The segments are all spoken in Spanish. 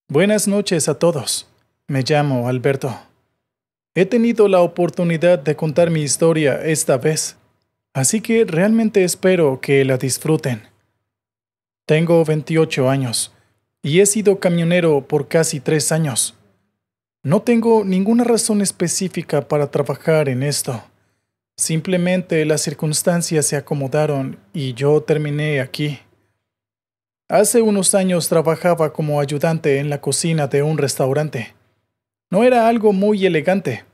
Buenas noches a todos. Me llamo Alberto. He tenido la oportunidad de contar mi historia esta vez, así que realmente espero que la disfruten. Tengo 28 años y he sido camionero por casi 3 años. No tengo ninguna razón específica para trabajar en esto. Simplemente las circunstancias se acomodaron y yo terminé aquí. Hace unos años trabajaba como ayudante en la cocina de un restaurante. No era algo muy elegante,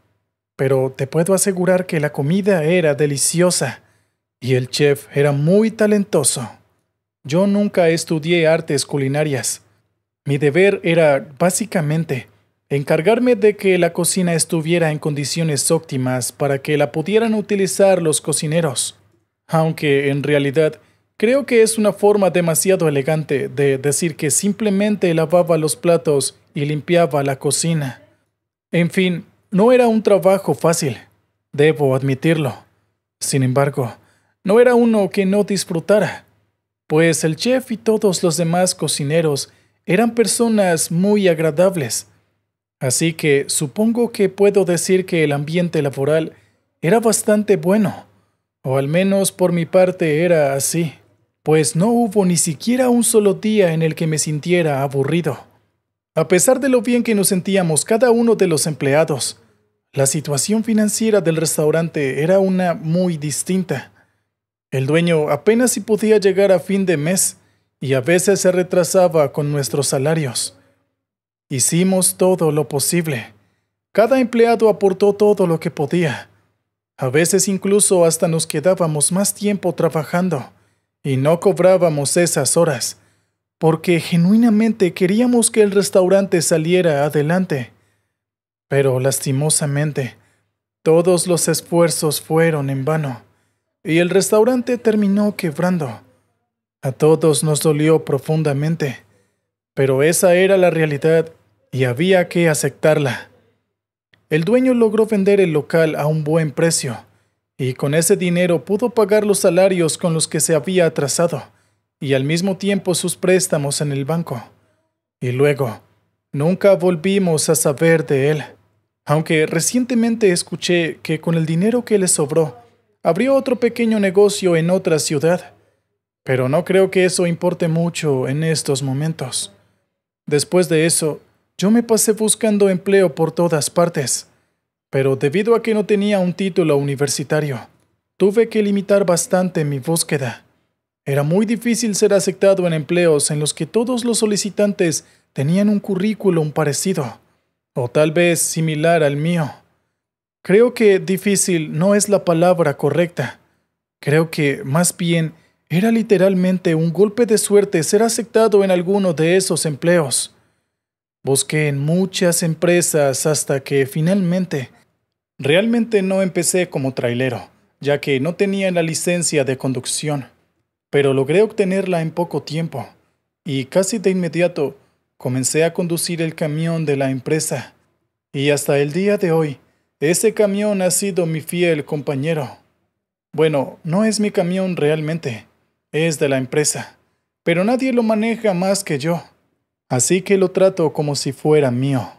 pero te puedo asegurar que la comida era deliciosa y el chef era muy talentoso. Yo nunca estudié artes culinarias. Mi deber era, básicamente, encargarme de que la cocina estuviera en condiciones óptimas para que la pudieran utilizar los cocineros, aunque en realidad creo que es una forma demasiado elegante de decir que simplemente lavaba los platos y limpiaba la cocina. En fin, no era un trabajo fácil, debo admitirlo. Sin embargo, no era uno que no disfrutara, pues el chef y todos los demás cocineros eran personas muy agradables. Así que supongo que puedo decir que el ambiente laboral era bastante bueno, o al menos por mi parte era así, pues no hubo ni siquiera un solo día en el que me sintiera aburrido. A pesar de lo bien que nos sentíamos cada uno de los empleados, la situación financiera del restaurante era una muy distinta. El dueño apenas si podía llegar a fin de mes y a veces se retrasaba con nuestros salarios. Hicimos todo lo posible. Cada empleado aportó todo lo que podía. A veces incluso hasta nos quedábamos más tiempo trabajando y no cobrábamos esas horas, porque genuinamente queríamos que el restaurante saliera adelante. Pero lastimosamente, todos los esfuerzos fueron en vano, y el restaurante terminó quebrando. A todos nos dolió profundamente, pero esa era la realidad y había que aceptarla. El dueño logró vender el local a un buen precio, y con ese dinero pudo pagar los salarios con los que se había atrasado, y al mismo tiempo sus préstamos en el banco. Y luego, nunca volvimos a saber de él, aunque recientemente escuché que con el dinero que le sobró, abrió otro pequeño negocio en otra ciudad. Pero no creo que eso importe mucho en estos momentos. Después de eso, yo me pasé buscando empleo por todas partes, pero debido a que no tenía un título universitario, tuve que limitar bastante mi búsqueda. Era muy difícil ser aceptado en empleos en los que todos los solicitantes tenían un currículum parecido, o tal vez similar al mío. Creo que difícil no es la palabra correcta. Creo que, más bien, era literalmente un golpe de suerte ser aceptado en alguno de esos empleos. Busqué en muchas empresas hasta que finalmente, realmente no empecé como trailero, ya que no tenía la licencia de conducción, pero logré obtenerla en poco tiempo, y casi de inmediato comencé a conducir el camión de la empresa, y hasta el día de hoy, ese camión ha sido mi fiel compañero. Bueno, no es mi camión realmente, es de la empresa, pero nadie lo maneja más que yo, así que lo trato como si fuera mío.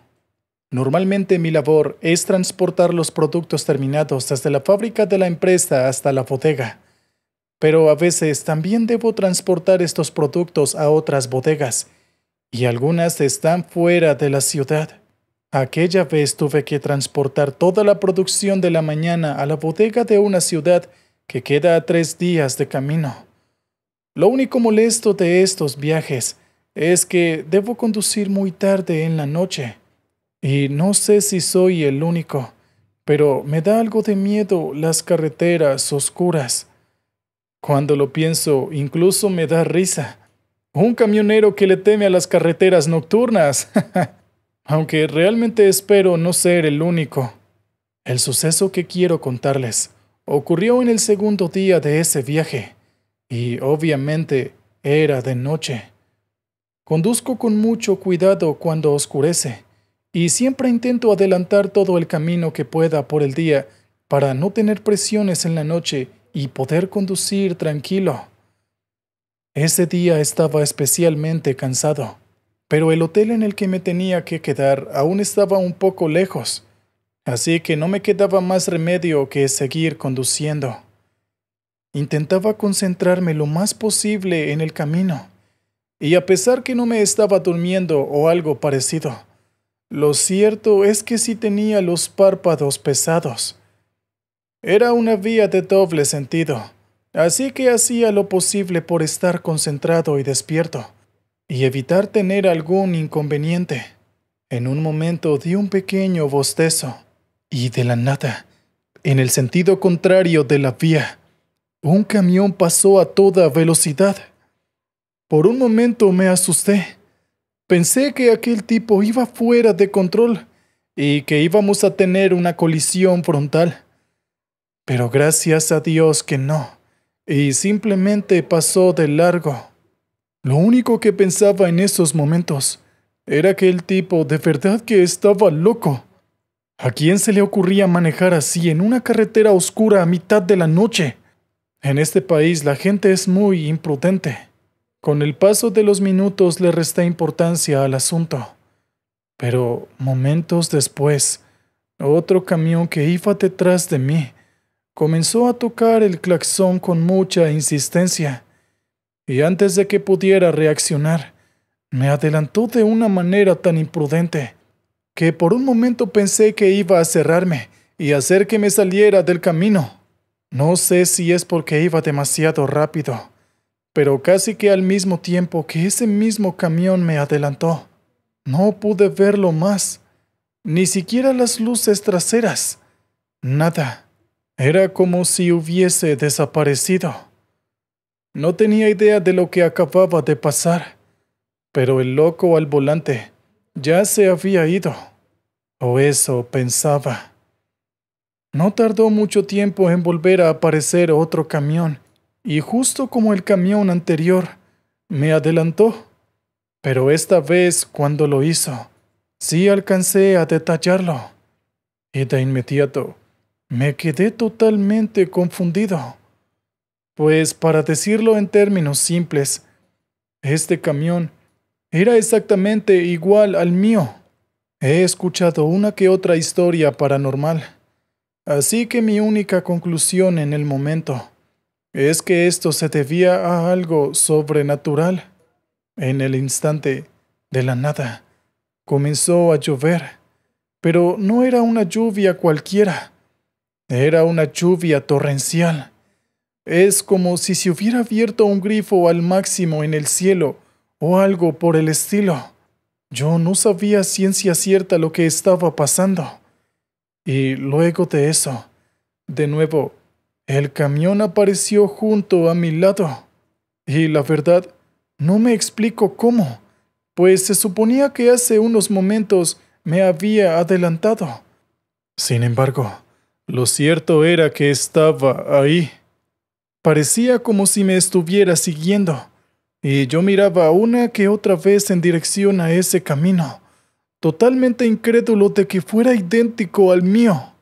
Normalmente mi labor es transportar los productos terminados desde la fábrica de la empresa hasta la bodega, pero a veces también debo transportar estos productos a otras bodegas, y algunas están fuera de la ciudad. Aquella vez tuve que transportar toda la producción de la mañana a la bodega de una ciudad que queda a 3 días de camino. Lo único molesto de estos viajes es que debo conducir muy tarde en la noche. Y no sé si soy el único, pero me da algo de miedo las carreteras oscuras. Cuando lo pienso, incluso me da risa. Un camionero que le teme a las carreteras nocturnas. Aunque realmente espero no ser el único. El suceso que quiero contarles ocurrió en el segundo día de ese viaje, y obviamente era de noche. Conduzco con mucho cuidado cuando oscurece, y siempre intento adelantar todo el camino que pueda por el día para no tener presiones en la noche y poder conducir tranquilo. Ese día estaba especialmente cansado, pero el hotel en el que me tenía que quedar aún estaba un poco lejos, así que no me quedaba más remedio que seguir conduciendo. Intentaba concentrarme lo más posible en el camino, y a pesar que no me estaba durmiendo o algo parecido, lo cierto es que sí tenía los párpados pesados. Era una vía de doble sentido, así que hacía lo posible por estar concentrado y despierto, y evitar tener algún inconveniente. En un momento di un pequeño bostezo, y de la nada, en el sentido contrario de la vía, un camión pasó a toda velocidad. Por un momento me asusté. Pensé que aquel tipo iba fuera de control y que íbamos a tener una colisión frontal. Pero gracias a Dios que no, y simplemente pasó de largo. Lo único que pensaba en esos momentos era que el tipo de verdad que estaba loco. ¿A quién se le ocurría manejar así en una carretera oscura a mitad de la noche? En este país la gente es muy imprudente. Con el paso de los minutos le resté importancia al asunto. Pero momentos después, otro camión que iba detrás de mí comenzó a tocar el claxon con mucha insistencia, y antes de que pudiera reaccionar, me adelantó de una manera tan imprudente que por un momento pensé que iba a cerrarme y hacer que me saliera del camino. No sé si es porque iba demasiado rápido, pero casi que al mismo tiempo que ese mismo camión me adelantó, no pude verlo más, ni siquiera las luces traseras, nada. Era como si hubiese desaparecido. No tenía idea de lo que acababa de pasar, pero el loco al volante ya se había ido, o eso pensaba. No tardó mucho tiempo en volver a aparecer otro camión, y justo como el camión anterior, me adelantó. Pero esta vez, cuando lo hizo, sí alcancé a detallarlo, y de inmediato me quedé totalmente confundido. Pues para decirlo en términos simples, este camión era exactamente igual al mío. He escuchado una que otra historia paranormal, así que mi única conclusión en el momento es que esto se debía a algo sobrenatural. En el instante, de la nada, comenzó a llover, pero no era una lluvia cualquiera, era una lluvia torrencial. Es como si se hubiera abierto un grifo al máximo en el cielo o algo por el estilo. Yo no sabía a ciencia cierta lo que estaba pasando. Y luego de eso, de nuevo, el camión apareció junto a mi lado. Y la verdad, no me explico cómo, pues se suponía que hace unos momentos me había adelantado. Sin embargo, lo cierto era que estaba ahí. Parecía como si me estuviera siguiendo, y yo miraba una que otra vez en dirección a ese camino, totalmente incrédulo de que fuera idéntico al mío.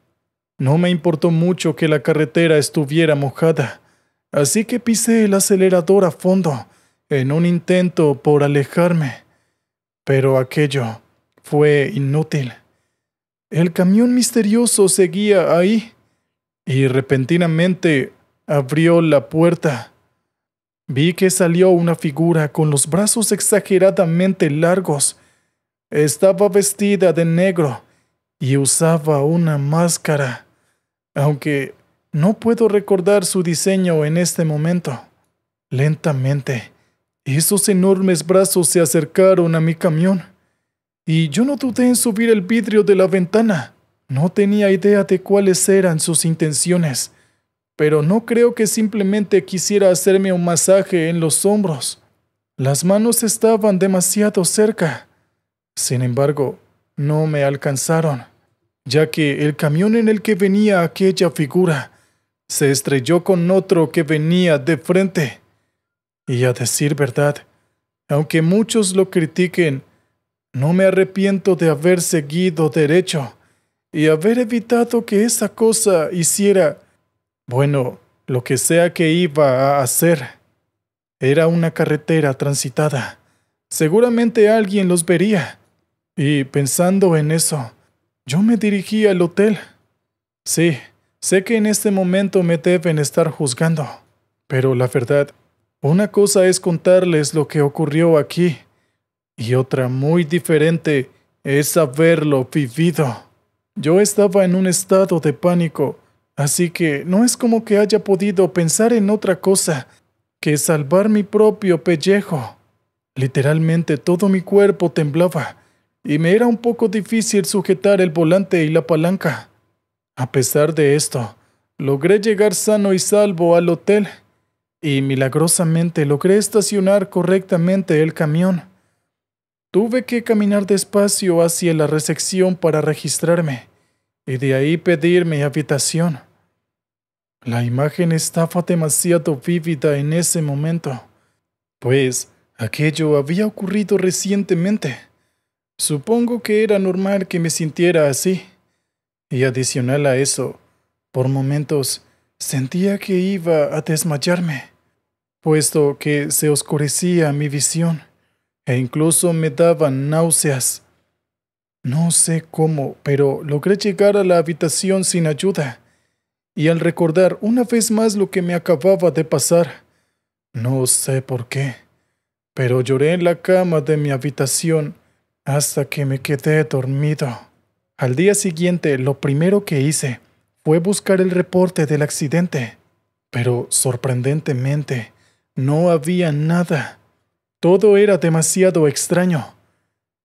No me importó mucho que la carretera estuviera mojada, así que pisé el acelerador a fondo en un intento por alejarme. Pero aquello fue inútil. El camión misterioso seguía ahí, y repentinamente abrió la puerta. Vi que salió una figura con los brazos exageradamente largos. Estaba vestida de negro y usaba una máscara, aunque no puedo recordar su diseño en este momento. Lentamente, esos enormes brazos se acercaron a mi camión, y yo no dudé en subir el vidrio de la ventana. No tenía idea de cuáles eran sus intenciones, pero no creo que simplemente quisiera hacerme un masaje en los hombros. Las manos estaban demasiado cerca. Sin embargo, no me alcanzaron, ya que el camión en el que venía aquella figura se estrelló con otro que venía de frente. Y a decir verdad, aunque muchos lo critiquen, no me arrepiento de haber seguido derecho y haber evitado que esa cosa hiciera, bueno, lo que sea que iba a hacer. Era una carretera transitada, Seguramente alguien los vería. Y pensando en eso, yo me dirigí al hotel. Sí, sé que en este momento me deben estar juzgando, pero la verdad, una cosa es contarles lo que ocurrió aquí, y otra muy diferente es haberlo vivido. Yo estaba en un estado de pánico, así que no es como que haya podido pensar en otra cosa que salvar mi propio pellejo. Literalmente todo mi cuerpo temblaba, y me era un poco difícil sujetar el volante y la palanca. A pesar de esto, logré llegar sano y salvo al hotel, y milagrosamente logré estacionar correctamente el camión. Tuve que caminar despacio hacia la recepción para registrarme, y de ahí pedir mi habitación. La imagen estaba demasiado vívida en ese momento, pues aquello había ocurrido recientemente. Supongo que era normal que me sintiera así, y adicional a eso, por momentos sentía que iba a desmayarme, puesto que se oscurecía mi visión, e incluso me daban náuseas. No sé cómo, pero logré llegar a la habitación sin ayuda, y al recordar una vez más lo que me acababa de pasar, no sé por qué, pero lloré en la cama de mi habitación hasta que me quedé dormido. Al día siguiente, lo primero que hice fue buscar el reporte del accidente, pero sorprendentemente no había nada. Todo era demasiado extraño.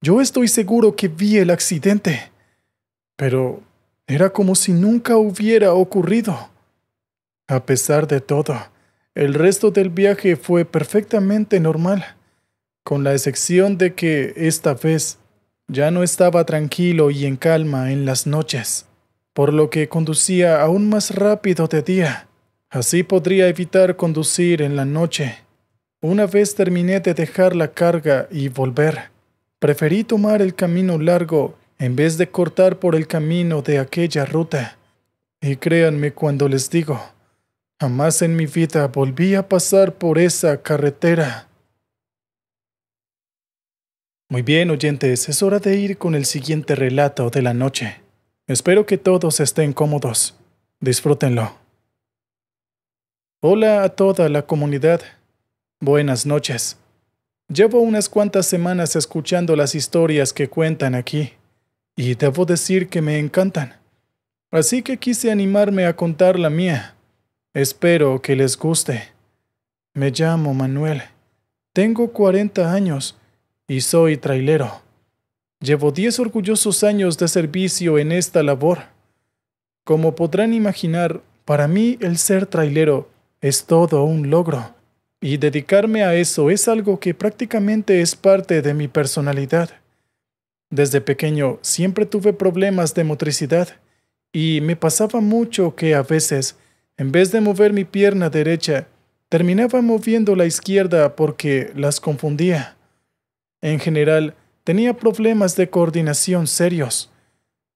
Yo estoy seguro que vi el accidente, pero era como si nunca hubiera ocurrido. A pesar de todo, el resto del viaje fue perfectamente normal, con la excepción de que esta vez ya no estaba tranquilo y en calma en las noches, por lo que conducía aún más rápido de día. Así podría evitar conducir en la noche. Una vez terminé de dejar la carga y volver, preferí tomar el camino largo en vez de cortar por el camino de aquella ruta. Y créanme cuando les digo, jamás en mi vida volví a pasar por esa carretera. Muy bien, oyentes, es hora de ir con el siguiente relato de la noche. Espero que todos estén cómodos. Disfrútenlo. Hola a toda la comunidad. Buenas noches. Llevo unas cuantas semanas escuchando las historias que cuentan aquí, y debo decir que me encantan. Así que quise animarme a contar la mía. Espero que les guste. Me llamo Manuel. Tengo 40 años y soy trailero. Llevo 10 orgullosos años de servicio en esta labor. Como podrán imaginar, para mí el ser trailero es todo un logro, y dedicarme a eso es algo que prácticamente es parte de mi personalidad. Desde pequeño siempre tuve problemas de motricidad, y me pasaba mucho que a veces, en vez de mover mi pierna derecha, terminaba moviendo la izquierda porque las confundía. En general, tenía problemas de coordinación serios,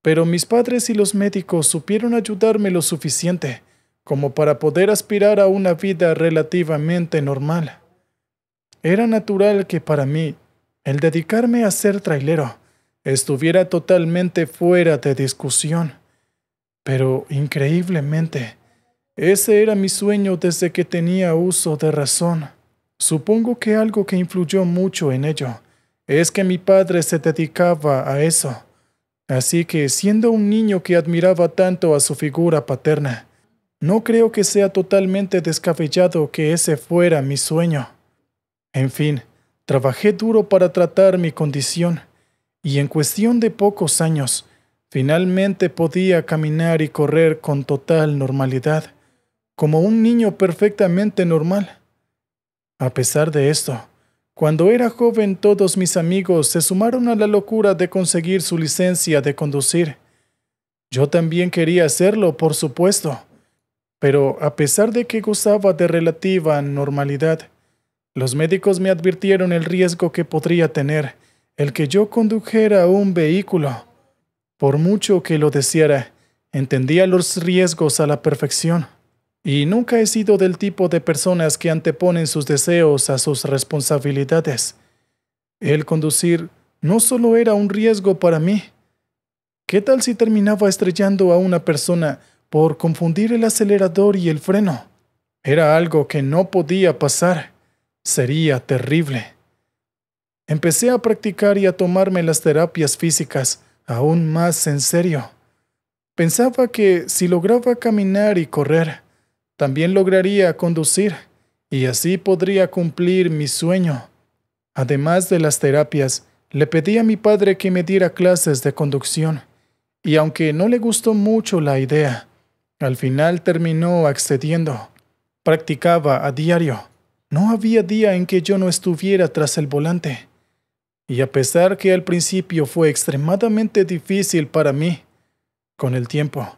pero mis padres y los médicos supieron ayudarme lo suficiente como para poder aspirar a una vida relativamente normal. Era natural que para mí, el dedicarme a ser trailero estuviera totalmente fuera de discusión, pero increíblemente, ese era mi sueño desde que tenía uso de razón. Supongo que algo que influyó mucho en ello es que mi padre se dedicaba a eso. Así que, siendo un niño que admiraba tanto a su figura paterna, no creo que sea totalmente descabellado que ese fuera mi sueño. En fin, trabajé duro para tratar mi condición, y en cuestión de pocos años, finalmente podía caminar y correr con total normalidad, como un niño perfectamente normal. A pesar de esto, cuando era joven todos mis amigos se sumaron a la locura de conseguir su licencia de conducir. Yo también quería hacerlo, por supuesto, pero a pesar de que gozaba de relativa normalidad, los médicos me advirtieron el riesgo que podría tener el que yo condujera un vehículo. Por mucho que lo deseara, entendía los riesgos a la perfección. Y nunca he sido del tipo de personas que anteponen sus deseos a sus responsabilidades. El conducir no solo era un riesgo para mí. ¿Qué tal si terminaba estrellando a una persona por confundir el acelerador y el freno? Era algo que no podía pasar. Sería terrible. Empecé a practicar y a tomarme las terapias físicas aún más en serio. Pensaba que si lograba caminar y correr, también lograría conducir, y así podría cumplir mi sueño. Además de las terapias, le pedí a mi padre que me diera clases de conducción, y aunque no le gustó mucho la idea, al final terminó accediendo. Practicaba a diario. No había día en que yo no estuviera tras el volante. Y a pesar que al principio fue extremadamente difícil para mí, con el tiempo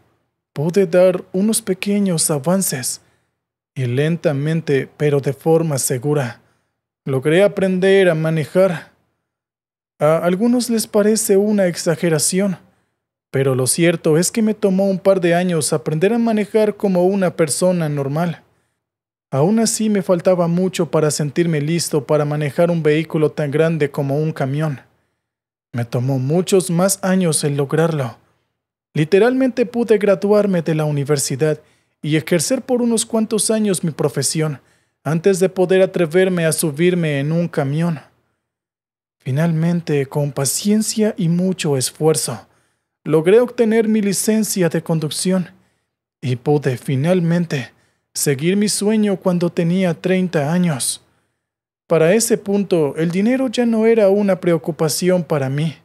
pude dar unos pequeños avances y lentamente, pero de forma segura, logré aprender a manejar. A algunos les parece una exageración, pero lo cierto es que me tomó un par de años aprender a manejar como una persona normal. Aún así me faltaba mucho para sentirme listo para manejar un vehículo tan grande como un camión. Me tomó muchos más años el lograrlo. Literalmente pude graduarme de la universidad y ejercer por unos cuantos años mi profesión antes de poder atreverme a subirme en un camión. Finalmente, con paciencia y mucho esfuerzo, logré obtener mi licencia de conducción y pude finalmente seguir mi sueño cuando tenía 30 años. Para ese punto, el dinero ya no era una preocupación para mí,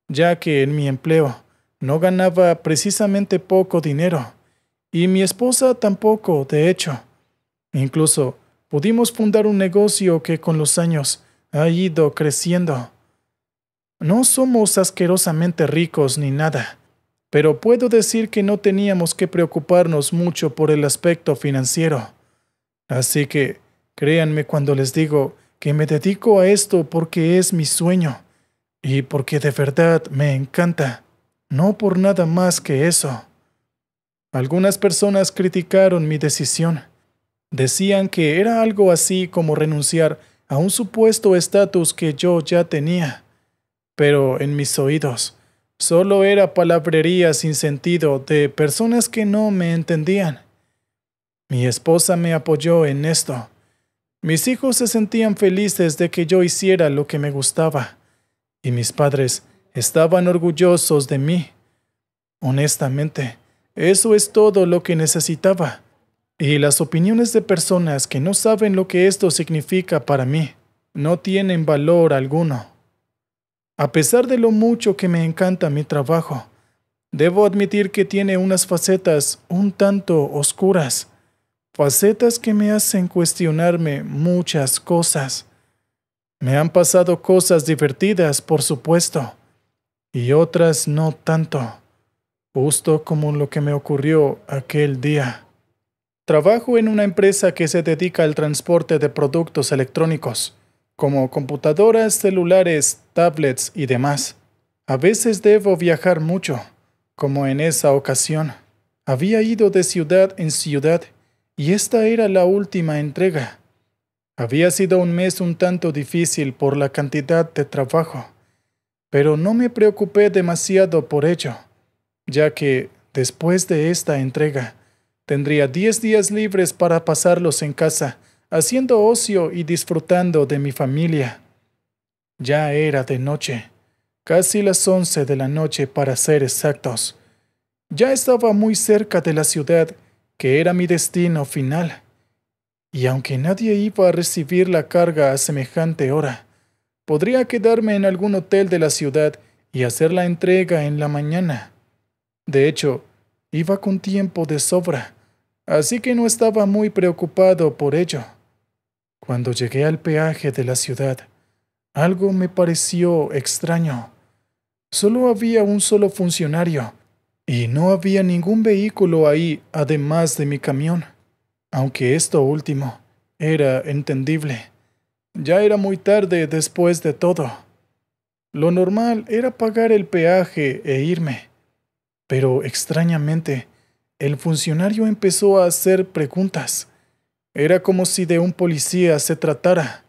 ya que en mi empleo no ganaba precisamente poco dinero, y mi esposa tampoco, de hecho. Incluso pudimos fundar un negocio que con los años ha ido creciendo. No somos asquerosamente ricos ni nada, pero puedo decir que no teníamos que preocuparnos mucho por el aspecto financiero. Así que, créanme cuando les digo que me dedico a esto porque es mi sueño, y porque de verdad me encanta. No por nada más que eso. Algunas personas criticaron mi decisión. Decían que era algo así como renunciar a un supuesto estatus que yo ya tenía. Pero en mis oídos, solo era palabrería sin sentido de personas que no me entendían. Mi esposa me apoyó en esto. Mis hijos se sentían felices de que yo hiciera lo que me gustaba, y mis padres estaban orgullosos de mí. Honestamente, eso es todo lo que necesitaba. Y las opiniones de personas que no saben lo que esto significa para mí no tienen valor alguno. A pesar de lo mucho que me encanta mi trabajo, debo admitir que tiene unas facetas un tanto oscuras, facetas que me hacen cuestionarme muchas cosas. Me han pasado cosas divertidas, por supuesto, y otras no tanto, justo como lo que me ocurrió aquel día. Trabajo en una empresa que se dedica al transporte de productos electrónicos, como computadoras, celulares, tablets y demás. A veces debo viajar mucho, como en esa ocasión. Había ido de ciudad en ciudad, y esta era la última entrega. Había sido un mes un tanto difícil por la cantidad de trabajo, pero no me preocupé demasiado por ello, ya que, después de esta entrega, tendría 10 días libres para pasarlos en casa, haciendo ocio y disfrutando de mi familia. Ya era de noche, casi las 11 de la noche para ser exactos. Ya estaba muy cerca de la ciudad, que era mi destino final. Y aunque nadie iba a recibir la carga a semejante hora, podría quedarme en algún hotel de la ciudad y hacer la entrega en la mañana. De hecho, iba con tiempo de sobra, así que no estaba muy preocupado por ello. Cuando llegué al peaje de la ciudad, algo me pareció extraño. Solo había un solo funcionario, y no había ningún vehículo ahí además de mi camión. Aunque esto último era entendible. Ya era muy tarde después de todo. Lo normal era pagar el peaje e irme. Pero extrañamente, el funcionario empezó a hacer preguntas. Era como si de un policía se tratara.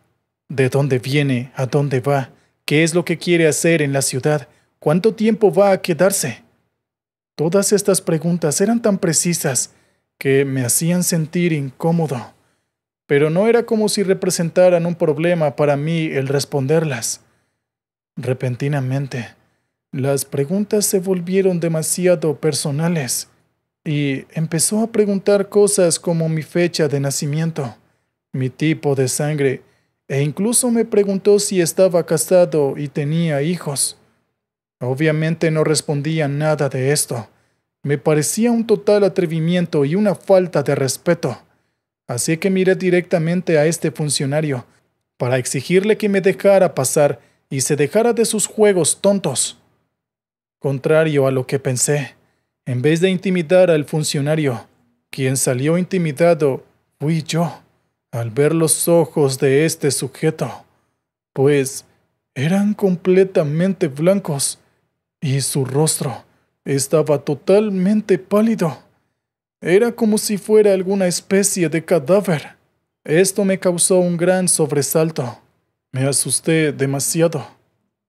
¿De dónde viene? ¿A dónde va? ¿Qué es lo que quiere hacer en la ciudad? ¿Cuánto tiempo va a quedarse? Todas estas preguntas eran tan precisas que me hacían sentir incómodo, pero no era como si representaran un problema para mí el responderlas. Repentinamente, las preguntas se volvieron demasiado personales y empezó a preguntar cosas como mi fecha de nacimiento, mi tipo de sangre, e incluso me preguntó si estaba casado y tenía hijos. Obviamente no respondía nada de esto. Me parecía un total atrevimiento y una falta de respeto. Así que miré directamente a este funcionario para exigirle que me dejara pasar y se dejara de sus juegos tontos. Contrario a lo que pensé, en vez de intimidar al funcionario, quien salió intimidado fui yo, al ver los ojos de este sujeto, pues eran completamente blancos y su rostro estaba totalmente pálido. Era como si fuera alguna especie de cadáver. Esto me causó un gran sobresalto. Me asusté demasiado.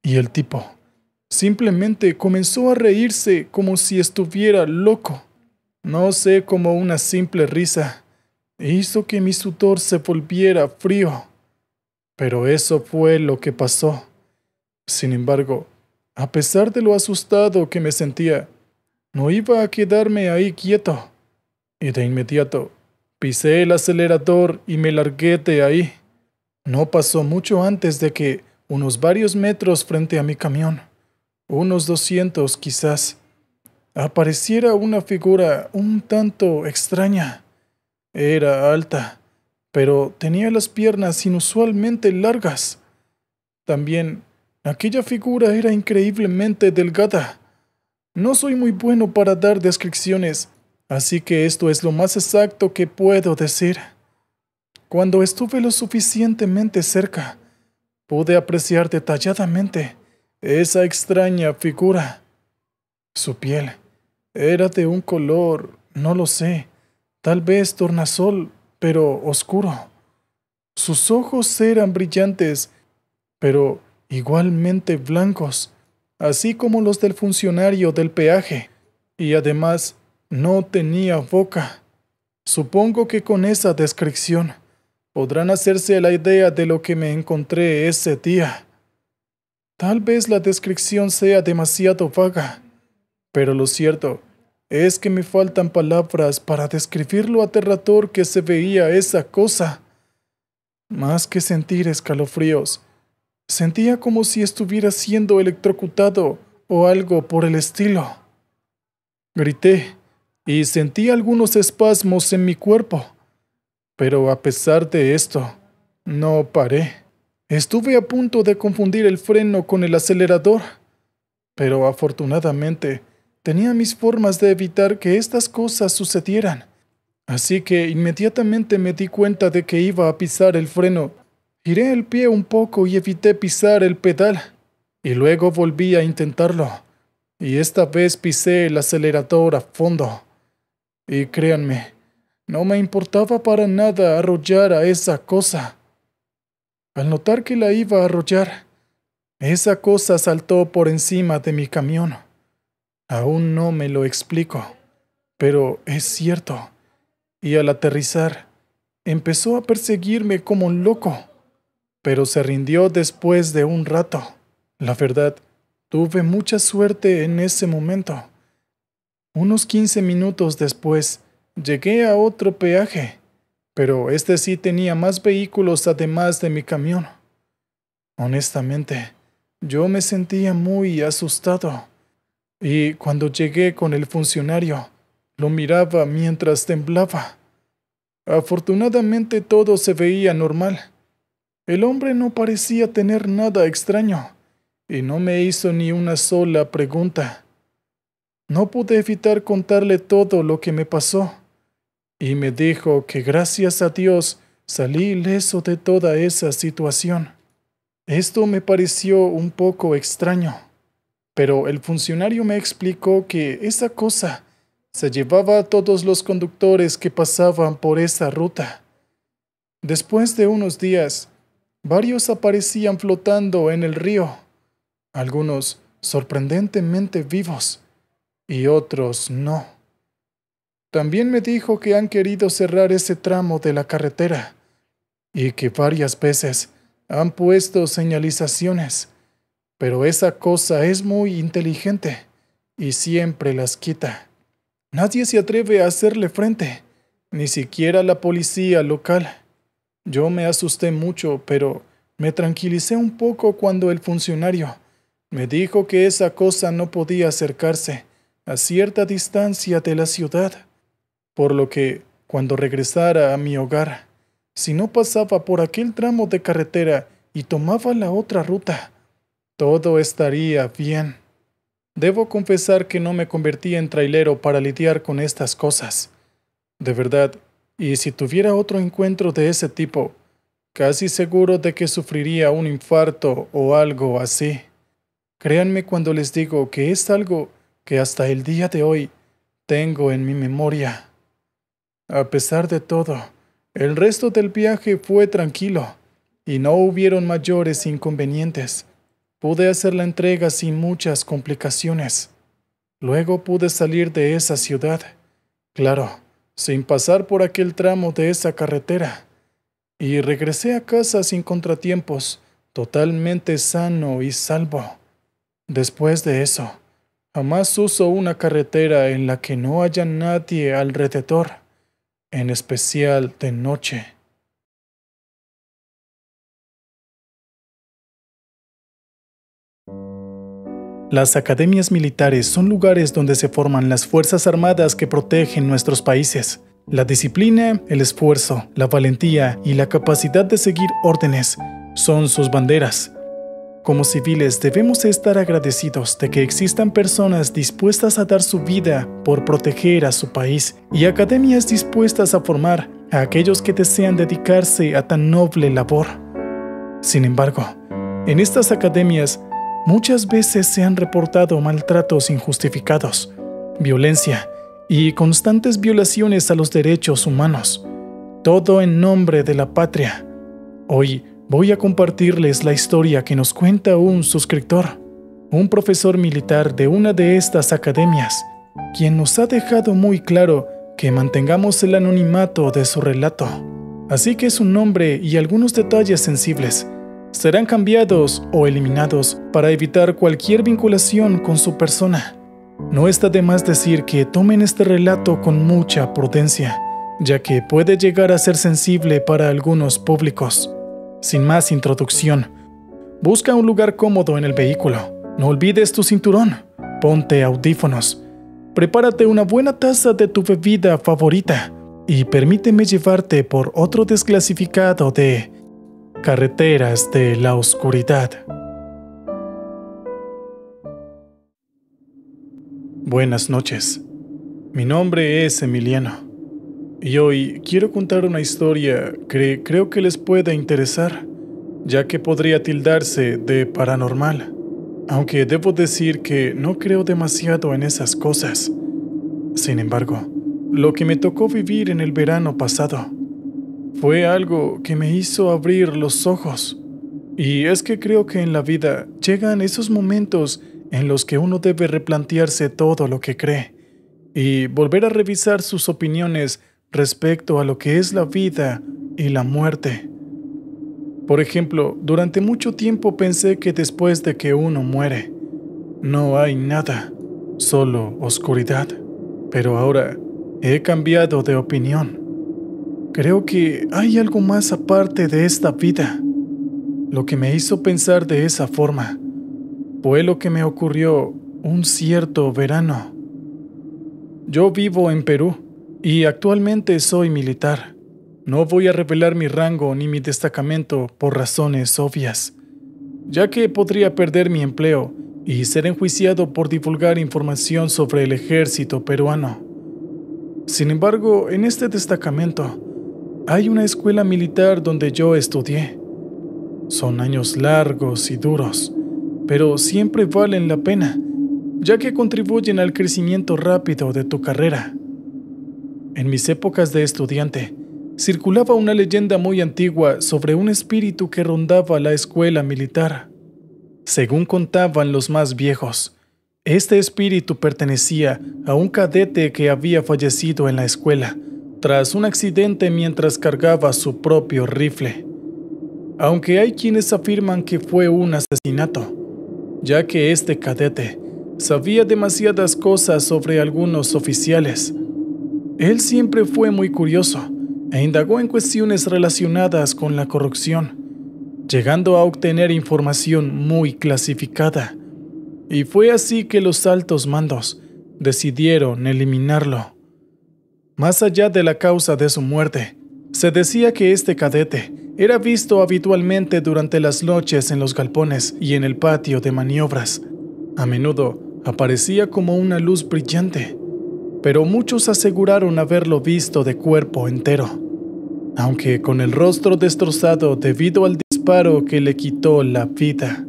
Y el tipo simplemente comenzó a reírse como si estuviera loco. No sé, como una simple risa hizo que mi sudor se volviera frío. Pero eso fue lo que pasó. Sin embargo, a pesar de lo asustado que me sentía, no iba a quedarme ahí quieto. Y de inmediato pisé el acelerador y me largué de ahí. No pasó mucho antes de que, unos varios metros frente a mi camión, unos 200 quizás, apareciera una figura un tanto extraña. Era alta, pero tenía las piernas inusualmente largas. También, aquella figura era increíblemente delgada. No soy muy bueno para dar descripciones, así que esto es lo más exacto que puedo decir. Cuando estuve lo suficientemente cerca, pude apreciar detalladamente esa extraña figura. Su piel era de un color, no lo sé, tal vez tornasol, pero oscuro. Sus ojos eran brillantes, pero igualmente blancos, así como los del funcionario del peaje, y además no tenía boca. Supongo que con esa descripción podrán hacerse a la idea de lo que me encontré ese día. Tal vez la descripción sea demasiado vaga, pero lo cierto es que me faltan palabras para describir lo aterrador que se veía esa cosa. Más que sentir escalofríos, sentía como si estuviera siendo electrocutado o algo por el estilo. Grité y sentí algunos espasmos en mi cuerpo, pero a pesar de esto, no paré. Estuve a punto de confundir el freno con el acelerador, pero afortunadamente tenía mis formas de evitar que estas cosas sucedieran. Así que inmediatamente me di cuenta de que iba a pisar el freno. Giré el pie un poco y evité pisar el pedal. Y luego volví a intentarlo. Y esta vez pisé el acelerador a fondo. Y créanme, no me importaba para nada arrollar a esa cosa. Al notar que la iba a arrollar, esa cosa saltó por encima de mi camión. Aún no me lo explico, pero es cierto. Y al aterrizar, empezó a perseguirme como un loco, pero se rindió después de un rato. La verdad, tuve mucha suerte en ese momento. Unos 15 minutos después, llegué a otro peaje, pero este sí tenía más vehículos además de mi camión. Honestamente, yo me sentía muy asustado, y cuando llegué con el funcionario, lo miraba mientras temblaba. Afortunadamente todo se veía normal. El hombre no parecía tener nada extraño, y no me hizo ni una sola pregunta. No pude evitar contarle todo lo que me pasó, y me dijo que gracias a Dios salí ileso de toda esa situación. Esto me pareció un poco extraño, pero el funcionario me explicó que esa cosa se llevaba a todos los conductores que pasaban por esa ruta. Después de unos días, varios aparecían flotando en el río, algunos sorprendentemente vivos y otros no. También me dijo que han querido cerrar ese tramo de la carretera y que varias veces han puesto señalizaciones, pero esa cosa es muy inteligente y siempre las quita. Nadie se atreve a hacerle frente, ni siquiera la policía local. Yo me asusté mucho, pero me tranquilicé un poco cuando el funcionario me dijo que esa cosa no podía acercarse a cierta distancia de la ciudad, por lo que, cuando regresara a mi hogar, si no pasaba por aquel tramo de carretera y tomaba la otra ruta, todo estaría bien. Debo confesar que no me convertí en trailero para lidiar con estas cosas. De verdad, y si tuviera otro encuentro de ese tipo, casi seguro de que sufriría un infarto o algo así. Créanme cuando les digo que es algo que hasta el día de hoy tengo en mi memoria. A pesar de todo, el resto del viaje fue tranquilo y no hubieron mayores inconvenientes. Pude hacer la entrega sin muchas complicaciones. Luego pude salir de esa ciudad, claro, sin pasar por aquel tramo de esa carretera, y regresé a casa sin contratiempos, totalmente sano y salvo. Después de eso, jamás uso una carretera en la que no haya nadie alrededor, en especial de noche. Las academias militares son lugares donde se forman las fuerzas armadas que protegen nuestros países. La disciplina, el esfuerzo, la valentía y la capacidad de seguir órdenes son sus banderas. Como civiles debemos estar agradecidos de que existan personas dispuestas a dar su vida por proteger a su país y academias dispuestas a formar a aquellos que desean dedicarse a tan noble labor. Sin embargo, en estas academias muchas veces se han reportado maltratos injustificados, violencia y constantes violaciones a los derechos humanos, todo en nombre de la patria. Hoy voy a compartirles la historia que nos cuenta un suscriptor, un profesor militar de una de estas academias, quien nos ha dejado muy claro que mantengamos el anonimato de su relato. Así que su nombre y algunos detalles sensibles serán cambiados o eliminados para evitar cualquier vinculación con su persona. No está de más decir que tomen este relato con mucha prudencia, ya que puede llegar a ser sensible para algunos públicos. Sin más introducción, busca un lugar cómodo en el vehículo. No olvides tu cinturón, ponte audífonos, prepárate una buena taza de tu bebida favorita y permíteme llevarte por otro desclasificado de Carreteras de la Oscuridad. Buenas noches. Mi nombre es Emiliano y hoy quiero contar una historia que creo que les pueda interesar, ya que podría tildarse de paranormal, aunque debo decir que no creo demasiado en esas cosas. Sin embargo, lo que me tocó vivir en el verano pasado fue algo que me hizo abrir los ojos. Y es que creo que en la vida llegan esos momentos en los que uno debe replantearse todo lo que cree y volver a revisar sus opiniones respecto a lo que es la vida y la muerte. Por ejemplo, durante mucho tiempo pensé que después de que uno muere, no hay nada, solo oscuridad. Pero ahora he cambiado de opinión. Creo que hay algo más aparte de esta vida. Lo que me hizo pensar de esa forma fue lo que me ocurrió un cierto verano. Yo vivo en Perú y actualmente soy militar. No voy a revelar mi rango ni mi destacamento por razones obvias, ya que podría perder mi empleo y ser enjuiciado por divulgar información sobre el ejército peruano. Sin embargo, en este destacamento hay una escuela militar donde yo estudié. Son años largos y duros, pero siempre valen la pena, ya que contribuyen al crecimiento rápido de tu carrera. En mis épocas de estudiante, circulaba una leyenda muy antigua sobre un espíritu que rondaba la escuela militar. Según contaban los más viejos, este espíritu pertenecía a un cadete que había fallecido en la escuela tras un accidente mientras cargaba su propio rifle. Aunque hay quienes afirman que fue un asesinato, ya que este cadete sabía demasiadas cosas sobre algunos oficiales. Él siempre fue muy curioso e indagó en cuestiones relacionadas con la corrupción, llegando a obtener información muy clasificada. Y fue así que los altos mandos decidieron eliminarlo. Más allá de la causa de su muerte, se decía que este cadete era visto habitualmente durante las noches en los galpones y en el patio de maniobras. A menudo aparecía como una luz brillante, pero muchos aseguraron haberlo visto de cuerpo entero, aunque con el rostro destrozado debido al disparo que le quitó la vida.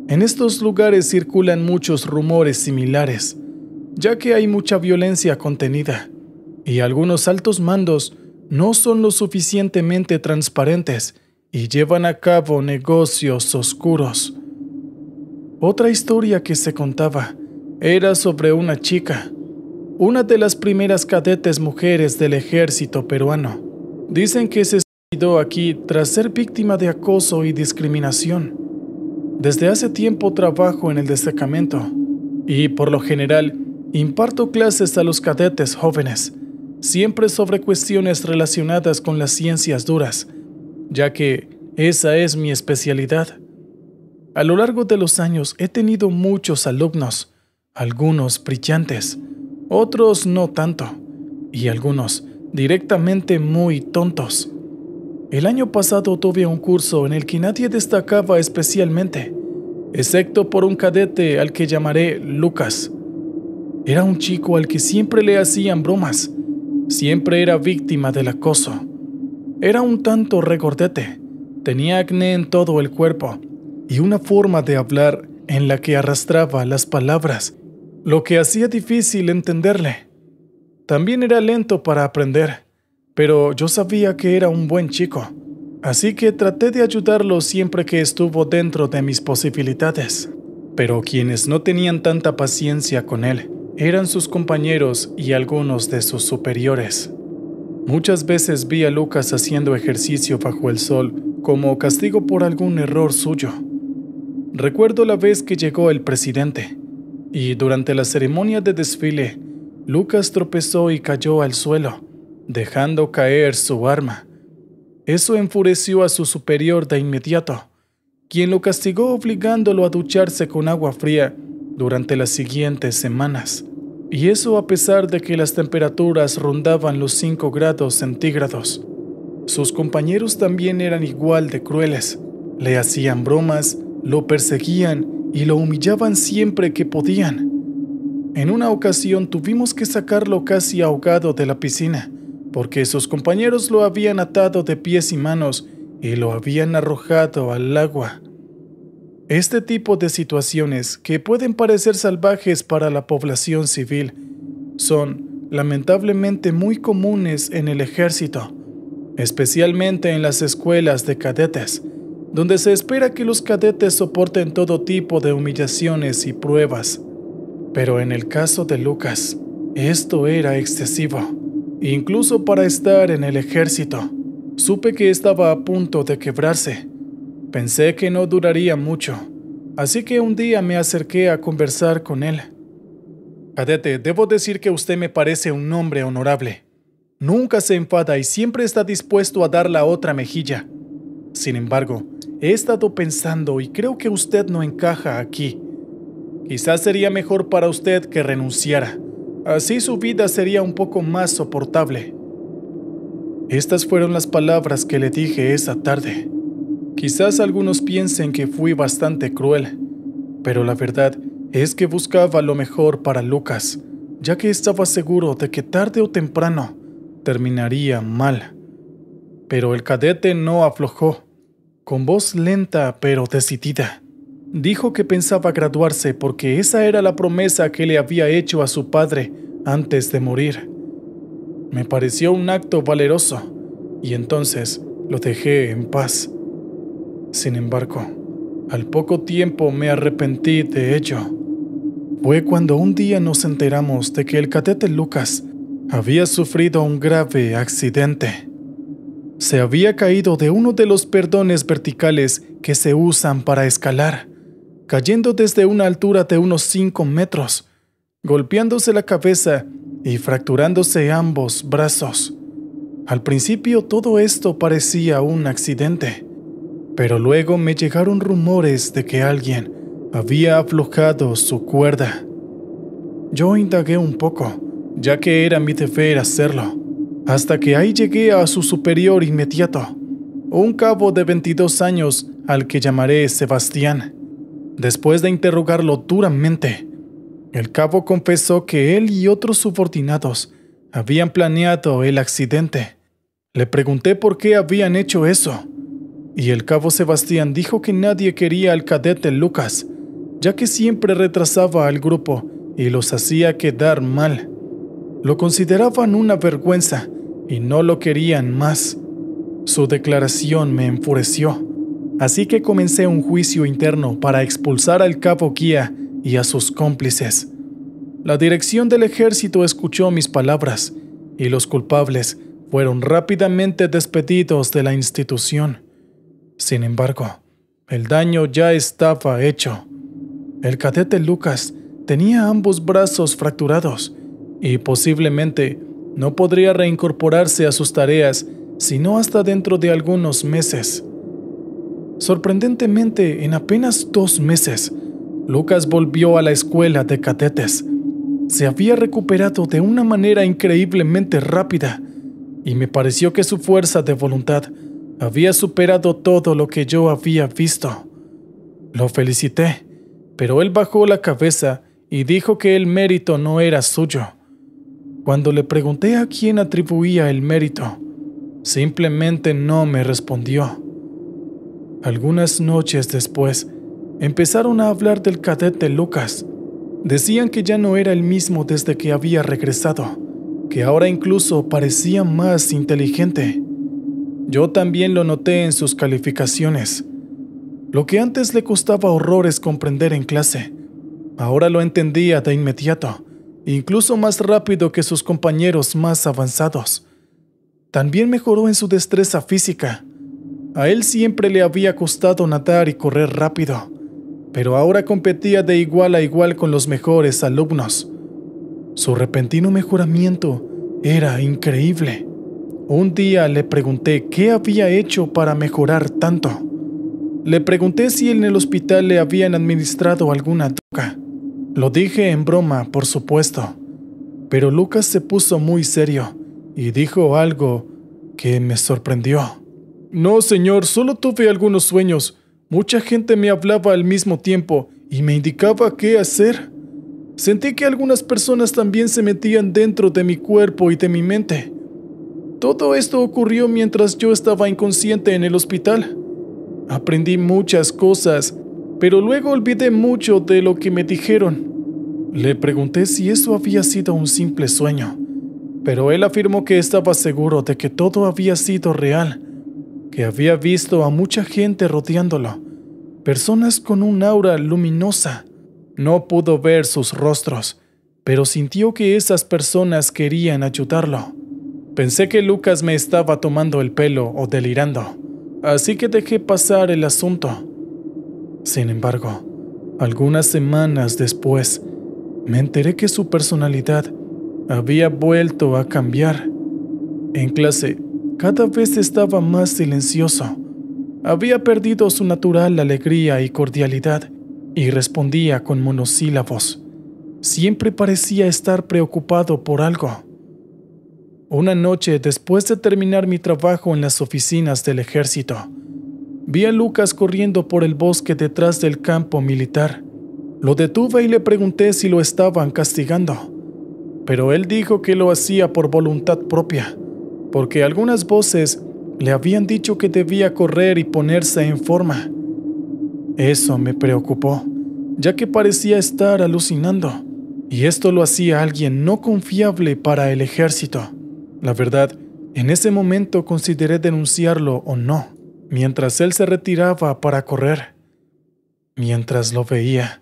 En estos lugares circulan muchos rumores similares, ya que hay mucha violencia contenida, y algunos altos mandos no son lo suficientemente transparentes y llevan a cabo negocios oscuros. Otra historia que se contaba era sobre una chica, una de las primeras cadetes mujeres del ejército peruano. Dicen que se suicidó aquí tras ser víctima de acoso y discriminación. Desde hace tiempo trabajo en el destacamento y, por lo general, imparto clases a los cadetes jóvenes, siempre sobre cuestiones relacionadas con las ciencias duras, ya que esa es mi especialidad. A lo largo de los años he tenido muchos alumnos, algunos brillantes, otros no tanto, y algunos directamente muy tontos. El año pasado tuve un curso en el que nadie destacaba especialmente, excepto por un cadete al que llamaré Lucas. Era un chico al que siempre le hacían bromas, siempre era víctima del acoso. Era un tanto regordete, tenía acné en todo el cuerpo y una forma de hablar en la que arrastraba las palabras, lo que hacía difícil entenderle. También era lento para aprender, pero yo sabía que era un buen chico, así que traté de ayudarlo siempre que estuvo dentro de mis posibilidades. Pero quienes no tenían tanta paciencia con él eran sus compañeros y algunos de sus superiores. Muchas veces vi a Lucas haciendo ejercicio bajo el sol como castigo por algún error suyo. Recuerdo la vez que llegó el presidente, y durante la ceremonia de desfile, Lucas tropezó y cayó al suelo, dejando caer su arma. Eso enfureció a su superior de inmediato, quien lo castigó obligándolo a ducharse con agua fría durante las siguientes semanas. Y eso a pesar de que las temperaturas rondaban los 5 grados centígrados. Sus compañeros también eran igual de crueles. Le hacían bromas, lo perseguían y lo humillaban siempre que podían. En una ocasión tuvimos que sacarlo casi ahogado de la piscina, porque sus compañeros lo habían atado de pies y manos y lo habían arrojado al agua. Este tipo de situaciones, que pueden parecer salvajes para la población civil, son lamentablemente muy comunes en el ejército, especialmente en las escuelas de cadetes, donde se espera que los cadetes soporten todo tipo de humillaciones y pruebas. Pero en el caso de Lucas, esto era excesivo, incluso para estar en el ejército. Supe que estaba a punto de quebrarse. Pensé que no duraría mucho, así que un día me acerqué a conversar con él. Cadete, debo decir que usted me parece un hombre honorable. Nunca se enfada y siempre está dispuesto a dar la otra mejilla. Sin embargo, he estado pensando y creo que usted no encaja aquí. Quizás sería mejor para usted que renunciara. Así su vida sería un poco más soportable. Estas fueron las palabras que le dije esa tarde. Quizás algunos piensen que fui bastante cruel, pero la verdad es que buscaba lo mejor para Lucas, ya que estaba seguro de que tarde o temprano terminaría mal. Pero el cadete no aflojó. Con voz lenta pero decidida, dijo que pensaba graduarse porque esa era la promesa que le había hecho a su padre antes de morir. Me pareció un acto valeroso y entonces lo dejé en paz. Sin embargo, Al poco tiempo me arrepentí de ello. Fue cuando un día nos enteramos de que el cadete Lucas había sufrido un grave accidente. Se había caído de uno de los perdones verticales que se usan para escalar, cayendo desde una altura de unos 5 metros, golpeándose la cabeza y fracturándose ambos brazos. Al principio todo esto parecía un accidente, pero luego me llegaron rumores de que alguien había aflojado su cuerda. Yo indagué un poco, ya que era mi deber hacerlo, hasta que ahí llegué a su superior inmediato, un cabo de 22 años al que llamaré Sebastián. Después de interrogarlo duramente, el cabo confesó que él y otros subordinados habían planeado el accidente. Le pregunté por qué habían hecho eso, y el cabo Sebastián dijo que nadie quería al cadete Lucas, ya que siempre retrasaba al grupo y los hacía quedar mal. Lo consideraban una vergüenza y no lo querían más. Su declaración me enfureció, así que comencé un juicio interno para expulsar al cabo guía y a sus cómplices. La dirección del ejército escuchó mis palabras y los culpables fueron rápidamente despedidos de la institución. Sin embargo, el daño ya estaba hecho. El cadete Lucas tenía ambos brazos fracturados y posiblemente no podría reincorporarse a sus tareas sino hasta dentro de algunos meses. Sorprendentemente, en apenas 2 meses, Lucas volvió a la escuela de cadetes. Se había recuperado de una manera increíblemente rápida y me pareció que su fuerza de voluntad había superado todo lo que yo había visto. Lo felicité, pero él bajó la cabeza y dijo que el mérito no era suyo. Cuando le pregunté a quién atribuía el mérito, simplemente no me respondió. Algunas noches después, empezaron a hablar del cadete Lucas. Decían que ya no era el mismo desde que había regresado, que ahora incluso parecía más inteligente. Yo también lo noté en sus calificaciones. Lo que antes le costaba horrores comprender en clase, ahora lo entendía de inmediato, incluso más rápido que sus compañeros más avanzados. También mejoró en su destreza física. A él siempre le había costado nadar y correr rápido, pero ahora competía de igual a igual con los mejores alumnos. Su repentino mejoramiento era increíble. Un día le pregunté qué había hecho para mejorar tanto. Le pregunté si en el hospital le habían administrado alguna droga. Lo dije en broma, por supuesto, pero Lucas se puso muy serio y dijo algo que me sorprendió. No, señor, solo tuve algunos sueños. Mucha gente me hablaba al mismo tiempo y me indicaba qué hacer. Sentí que algunas personas también se metían dentro de mi cuerpo y de mi mente. Todo esto ocurrió mientras yo estaba inconsciente en el hospital. Aprendí muchas cosas, pero luego olvidé mucho de lo que me dijeron. Le pregunté si eso había sido un simple sueño, pero él afirmó que estaba seguro de que todo había sido real, que había visto a mucha gente rodeándolo, personas con un aura luminosa. No pudo ver sus rostros, pero sintió que esas personas querían ayudarlo. Pensé que Lucas me estaba tomando el pelo o delirando, así que dejé pasar el asunto. Sin embargo, algunas semanas después, me enteré que su personalidad había vuelto a cambiar. En clase, cada vez estaba más silencioso. Había perdido su natural alegría y cordialidad y respondía con monosílabos. Siempre parecía estar preocupado por algo. Una noche, después de terminar mi trabajo en las oficinas del ejército, vi a Lucas corriendo por el bosque detrás del campo militar. Lo detuve y le pregunté si lo estaban castigando, pero él dijo que lo hacía por voluntad propia, porque algunas voces le habían dicho que debía correr y ponerse en forma. Eso me preocupó, ya que parecía estar alucinando, y esto lo hacía alguien no confiable para el ejército. La verdad, en ese momento consideré denunciarlo o no, mientras él se retiraba para correr. Mientras lo veía,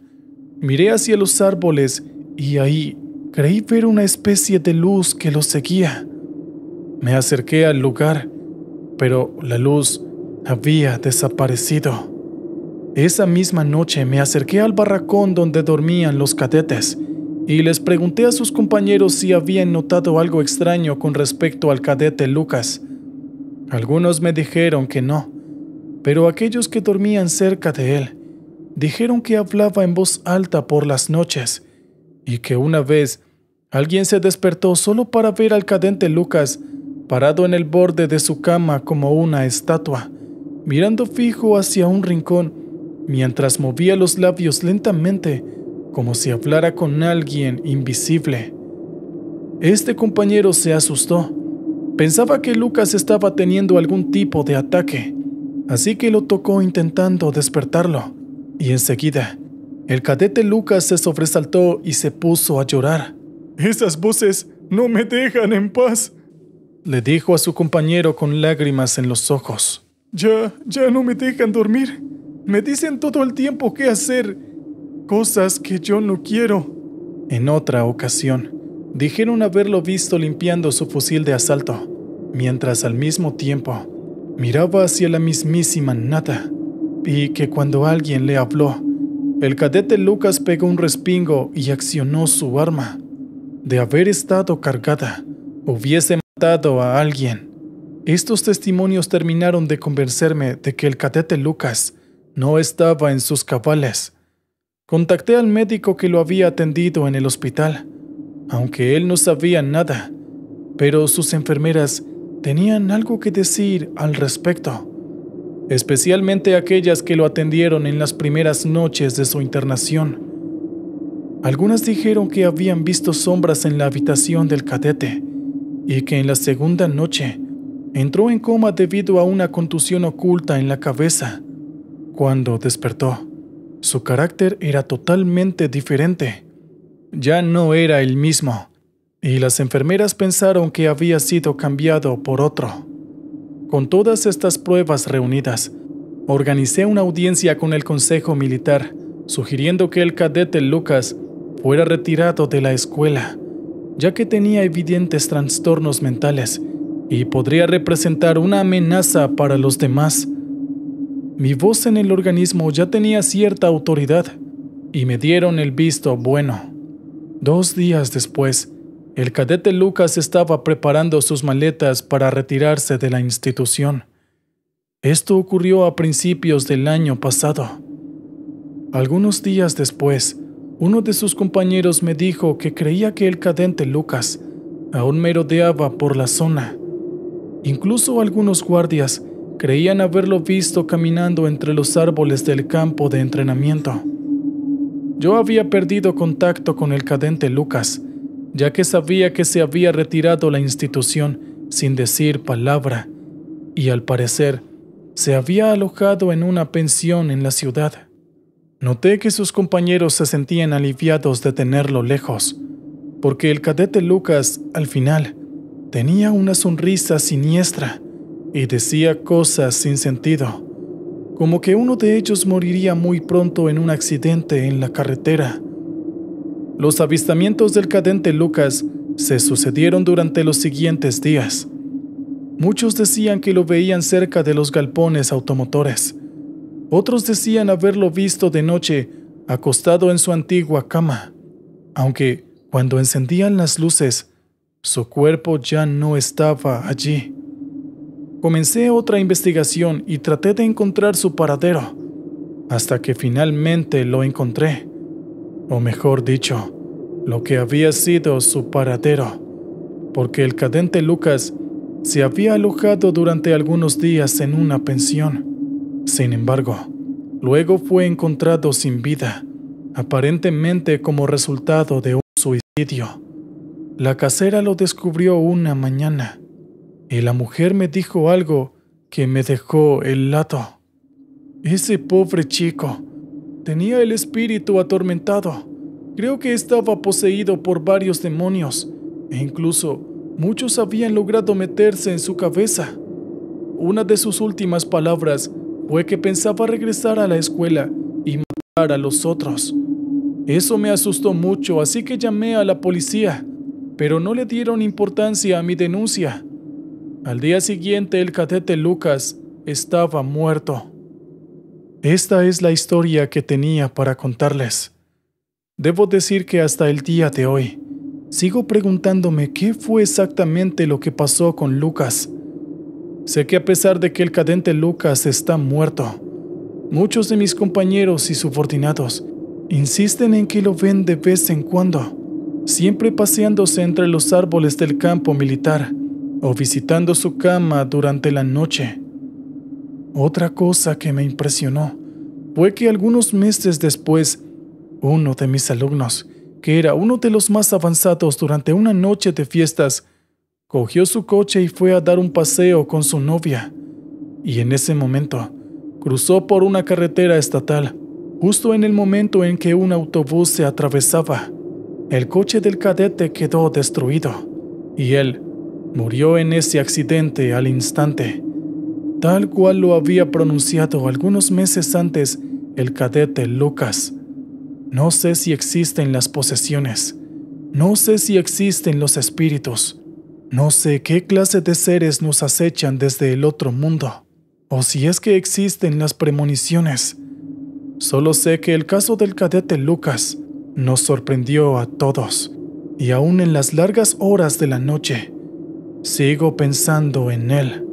miré hacia los árboles y ahí creí ver una especie de luz que lo seguía. Me acerqué al lugar, pero la luz había desaparecido. Esa misma noche me acerqué al barracón donde dormían los cadetes y les pregunté a sus compañeros si habían notado algo extraño con respecto al cadete Lucas. Algunos me dijeron que no, pero aquellos que dormían cerca de él dijeron que hablaba en voz alta por las noches y que una vez alguien se despertó solo para ver al cadete Lucas parado en el borde de su cama como una estatua, mirando fijo hacia un rincón mientras movía los labios lentamente como si hablara con alguien invisible. Este compañero se asustó. Pensaba que Lucas estaba teniendo algún tipo de ataque, así que lo tocó intentando despertarlo, y enseguida el cadete Lucas se sobresaltó y se puso a llorar. «Esas voces no me dejan en paz», le dijo a su compañero con lágrimas en los ojos. Ya no me dejan dormir. Me dicen todo el tiempo qué hacer, cosas que yo no quiero». En otra ocasión, dijeron haberlo visto limpiando su fusil de asalto, mientras al mismo tiempo miraba hacia la mismísima nada, y que cuando alguien le habló, el cadete Lucas pegó un respingo y accionó su arma. De haber estado cargada, hubiese matado a alguien. Estos testimonios terminaron de convencerme de que el cadete Lucas no estaba en sus cabales. Contacté al médico que lo había atendido en el hospital, aunque él no sabía nada, pero sus enfermeras tenían algo que decir al respecto, especialmente aquellas que lo atendieron en las primeras noches de su internación. Algunas dijeron que habían visto sombras en la habitación del cadete y que en la segunda noche entró en coma debido a una contusión oculta en la cabeza. Cuando despertó, su carácter era totalmente diferente. Ya no era el mismo, y las enfermeras pensaron que había sido cambiado por otro. Con todas estas pruebas reunidas, organicé una audiencia con el Consejo Militar, sugiriendo que el cadete Lucas fuera retirado de la escuela, ya que tenía evidentes trastornos mentales y podría representar una amenaza para los demás. Mi voz en el organismo ya tenía cierta autoridad y me dieron el visto bueno. 2 días después, el cadete Lucas estaba preparando sus maletas para retirarse de la institución. Esto ocurrió a principios del año pasado. Algunos días después, uno de sus compañeros me dijo que creía que el cadete Lucas aún merodeaba por la zona. Incluso algunos guardias creían haberlo visto caminando entre los árboles del campo de entrenamiento. Yo había perdido contacto con el cadete Lucas, ya que sabía que se había retirado la institución sin decir palabra, y al parecer se había alojado en una pensión en la ciudad. Noté que sus compañeros se sentían aliviados de tenerlo lejos, porque el cadete Lucas, al final, tenía una sonrisa siniestra y decía cosas sin sentido, como que uno de ellos moriría muy pronto en un accidente en la carretera. Los avistamientos del cadete Lucas se sucedieron durante los siguientes días. Muchos decían que lo veían cerca de los galpones automotores. Otros decían haberlo visto de noche acostado en su antigua cama, aunque cuando encendían las luces, su cuerpo ya no estaba allí. Comencé otra investigación y traté de encontrar su paradero, hasta que finalmente lo encontré, o mejor dicho, lo que había sido su paradero, porque el cadete Lucas se había alojado durante algunos días en una pensión. Sin embargo, luego fue encontrado sin vida, aparentemente como resultado de un suicidio. La casera lo descubrió una mañana, y la mujer me dijo algo que me dejó helado. Ese pobre chico tenía el espíritu atormentado. Creo que estaba poseído por varios demonios, e incluso muchos habían logrado meterse en su cabeza. Una de sus últimas palabras fue que pensaba regresar a la escuela y a los otros. Eso me asustó mucho, así que llamé a la policía, pero no le dieron importancia a mi denuncia. Al día siguiente, el cadete Lucas estaba muerto. Esta es la historia que tenía para contarles. Debo decir que hasta el día de hoy, sigo preguntándome qué fue exactamente lo que pasó con Lucas. Sé que a pesar de que el cadete Lucas está muerto, muchos de mis compañeros y subordinados insisten en que lo ven de vez en cuando, siempre paseándose entre los árboles del campo militar o visitando su cama durante la noche. Otra cosa que me impresionó fue que algunos meses después, uno de mis alumnos, que era uno de los más avanzados durante una noche de fiestas, cogió su coche y fue a dar un paseo con su novia. Y en ese momento, cruzó por una carretera estatal, justo en el momento en que un autobús se atravesaba. El coche del cadete quedó destruido, y él murió en ese accidente al instante, tal cual lo había pronunciado algunos meses antes el cadete Lucas. No sé si existen las posesiones, no sé si existen los espíritus, no sé qué clase de seres nos acechan desde el otro mundo, o si es que existen las premoniciones. Solo sé que el caso del cadete Lucas nos sorprendió a todos, y aún en las largas horas de la noche, sigo pensando en él.